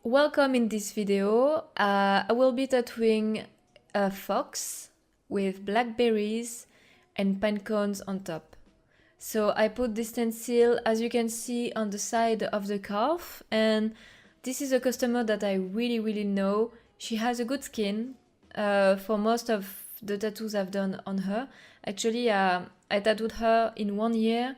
Welcome in this video. I will be tattooing a fox with blackberries and pine cones on top. So I put this stencil, as you can see, on the side of the calf, and this is a customer that I really know. She has a good skin for most of the tattoos I've done on her. Actually, I tattooed her in 1 year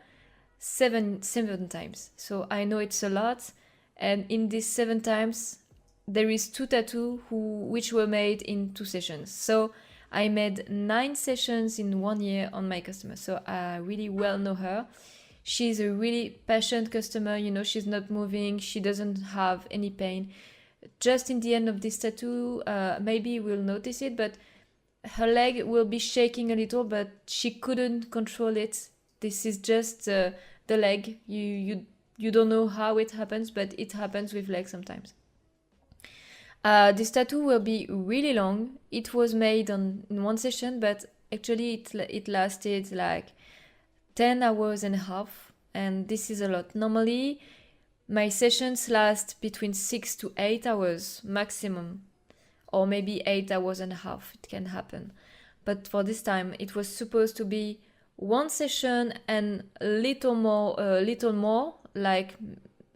seven times, so I know it's a lot. And in these 7 times, there is 2 tattoos which were made in 2 sessions. So I made 9 sessions in 1 year on my customer. So I really well know her. She's a really patient customer. You know, she's not moving. She doesn't have any pain. Just in the end of this tattoo, maybe you will notice it, but her leg will be shaking a little, but she couldn't control it. This is just the leg. You don't know how it happens, but it happens with legs sometimes. This tattoo will be really long. It was made in 1 session, but actually it lasted like 10 hours and a half, and this is a lot. Normally, my sessions last between 6 to 8 hours maximum, or maybe 8 hours and a half. It can happen. But for this time, it was supposed to be 1 session and a little more, like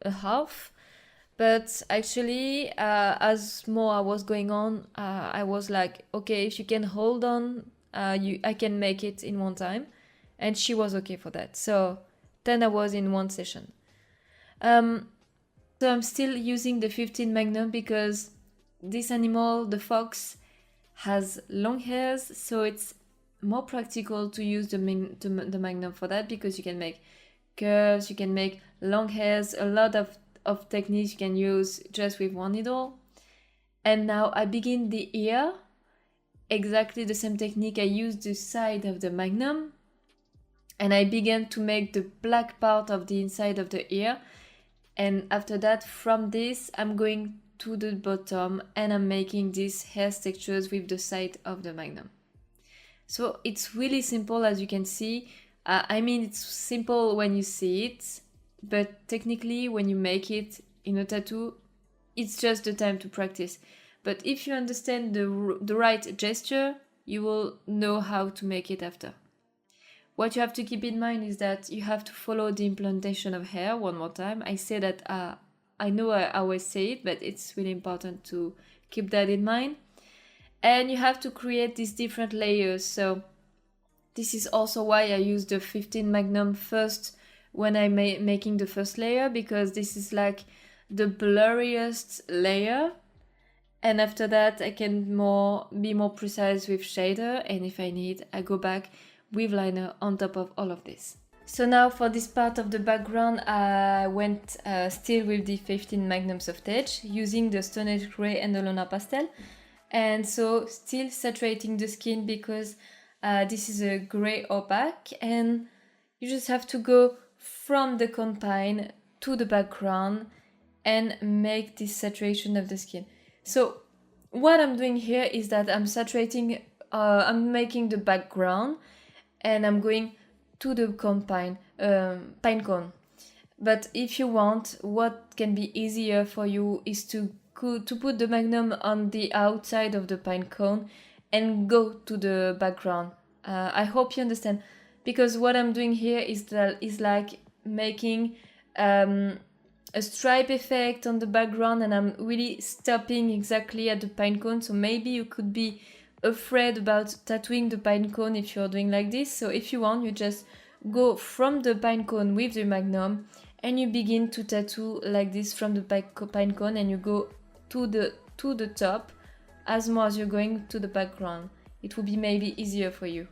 a half. But actually, as more I was going on, I was like, okay, if you can hold on, I can make it in 1 time. And she was okay for that. So 10 hours in 1 session. So I'm still using the 15 Magnum because this animal, the fox, has long hairs. So it's more practical to use the Magnum for that, because you can make curves, you can make long hairs, a lot of techniques you can use just with 1 needle. And now I begin the ear, exactly the same technique. I use the side of the Magnum, and I began to make the black part of the inside of the ear. And after that, from this, I'm going to the bottom and I'm making these hair textures with the side of the Magnum. So it's really simple, as you can see. I mean, it's simple when you see it, but technically when you make it in a tattoo, it's just the time to practice. But if you understand the right gesture, you will know how to make it after. What you have to keep in mind is that you have to follow the implantation of hair. One more time, I say that I know I always say it, but it's really important to keep that in mind. And you have to create these different layers. So this is also why I use the 15 Magnum first when I'm making the first layer, because this is like the blurriest layer. And after that, I can be more precise with shader. And if I need, I go back with liner on top of all of this. So now for this part of the background, I went still with the 15 Magnum Soft Edge, using the Stone Age Grey and the Luna Pastel. And so still saturating the skin, because this is a grey opaque, and you just have to go from the confine to the background and make this saturation of the skin. So what I'm doing here is that I'm saturating, I'm making the background, and I'm going to the pine cone. But if you want, what can be easier for you is to put the Magnum on the outside of the pine cone and go to the background. I hope you understand, because what I'm doing here is like making a stripe effect on the background, and I'm really stopping exactly at the pine cone. So maybe you could be afraid about tattooing the pine cone if you're doing like this. So if you want, you just go from the pine cone with the Magnum and you begin to tattoo like this from the pine cone, and you go to the top as more as you're going to the background. It will be maybe easier for you.